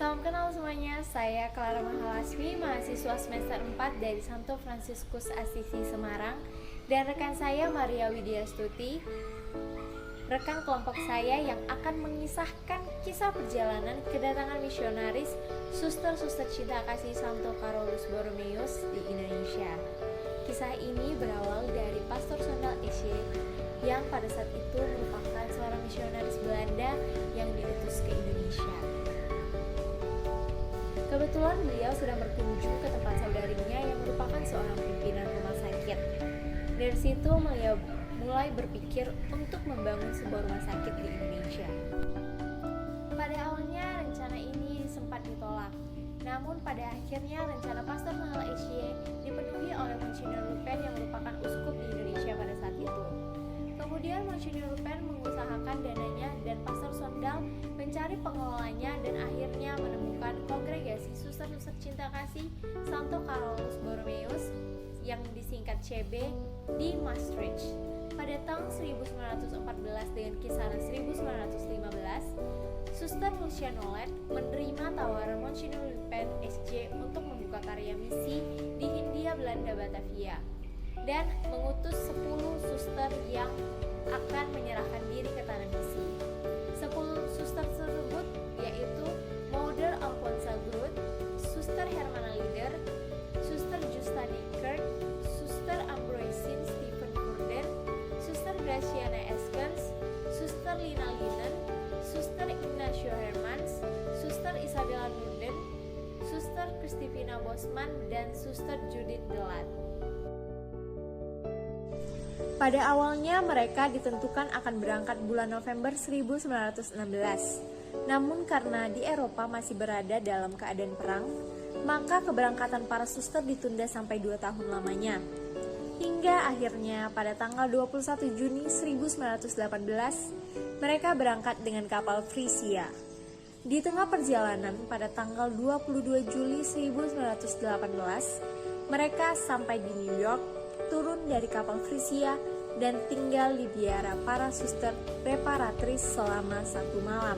Salam kenal semuanya, saya Clara Mahalasmi, mahasiswa semester 4 dari Santo Fransiskus Assisi Semarang, dan rekan saya Maria Widyastuti, rekan kelompok saya yang akan mengisahkan kisah perjalanan kedatangan misionaris Suster-Suster Cinta Kasih Santo Carolus Borromeus di Indonesia. Kisah ini berawal dari Pastor Sondal SJ yang pada saat itu merupakan seorang misionaris Belanda yang diutus ke Indonesia. Kebetulan beliau sedang berkunjung ke tempat saudarinya yang merupakan seorang pimpinan rumah sakit. Dari situ beliau mulai berpikir untuk membangun sebuah rumah sakit di Indonesia. Pada awalnya rencana ini sempat ditolak, namun pada akhirnya rencana Pastor Sondal SJ dipenuhi oleh Monsignor Lupin yang merupakan uskup di Indonesia pada saat itu. Kemudian Monsignor Lupin mengusahakan dananya dan Pastor Sondal mencari pengelolanya dan akhirnya menemukan kongregasi Suster-Suster Cinta Kasih Santo Carolus Borromeus yang disingkat CB di Maastricht. Pada tahun 1914 dengan kisaran 1915, Suster Lucia Nolet menerima tawaran Monsignor Lupin SJ untuk membuka karya misi di Hindia Belanda Batavia dan mengutus 10 suster yang akan menyerahkan diri ke tanah misi. 10 suster tersebut yaitu Moeder Alfonsa Groot, Suster Hermana Lieder, Suster Justa Neckert, Suster Ambroisine Stephen Burden, Suster Graciana Eskens, Suster Lina Linen, Suster Ignacio Hermans, Suster Isabella Nurden, Suster Christifina Bosman, dan Suster Judith Delat. Pada awalnya mereka ditentukan akan berangkat bulan November 1916. Namun karena di Eropa masih berada dalam keadaan perang, maka keberangkatan para suster ditunda sampai 2 tahun lamanya. Hingga akhirnya pada tanggal 21 Juni 1918, mereka berangkat dengan kapal Frisia. Di tengah perjalanan pada tanggal 22 Juli 1918, mereka sampai di New York, turun dari kapal Frisia dan tinggal di biara para suster reparatris selama 1 malam.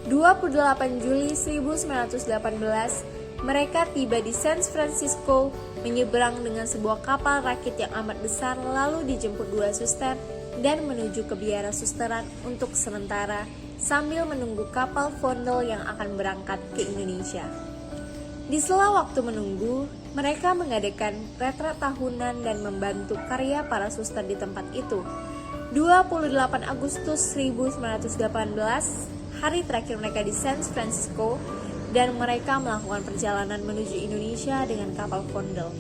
28 Juli 1918, mereka tiba di San Francisco, menyeberang dengan sebuah kapal rakit yang amat besar, lalu dijemput 2 suster dan menuju ke biara susteran untuk sementara sambil menunggu kapal Vondel yang akan berangkat ke Indonesia. Di sela waktu menunggu, mereka mengadakan retret tahunan dan membantu karya para suster di tempat itu. 28 Agustus 1918, hari terakhir mereka di San Francisco, dan mereka melakukan perjalanan menuju Indonesia dengan kapal Vondel.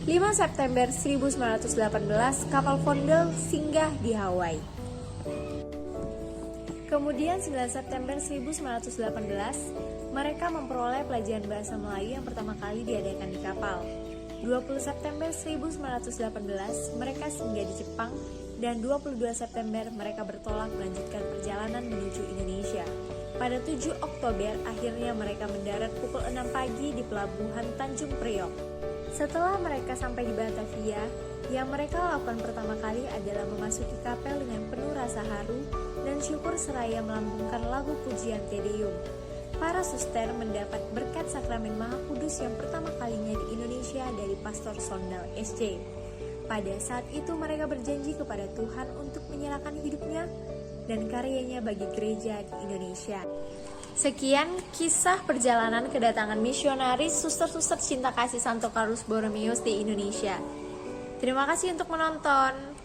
5 September 1918, kapal Vondel singgah di Hawaii. Kemudian 9 September 1918, mereka memperoleh pelajaran bahasa Melayu yang pertama kali diadakan di kapal. 20 September 1918, mereka singgah di Jepang, dan 22 September mereka bertolak melanjutkan perjalanan menuju Indonesia. Pada 7 Oktober, akhirnya mereka mendarat pukul 6 pagi di pelabuhan Tanjung Priok. Setelah mereka sampai di Batavia, yang mereka lakukan pertama kali adalah memasuki kapel dengan penuh rasa haru dan syukur seraya melambungkan lagu pujian Te Deum. Para suster mendapat berkat sakramen Maha Kudus yang pertama kalinya di Indonesia dari Pastor Sondal SJ. Pada saat itu mereka berjanji kepada Tuhan untuk menyerahkan hidupnya dan karyanya bagi gereja di Indonesia. Sekian kisah perjalanan kedatangan misionaris Suster-Suster Cinta Kasih Santo Carolus Borromeus di Indonesia. Terima kasih untuk menonton.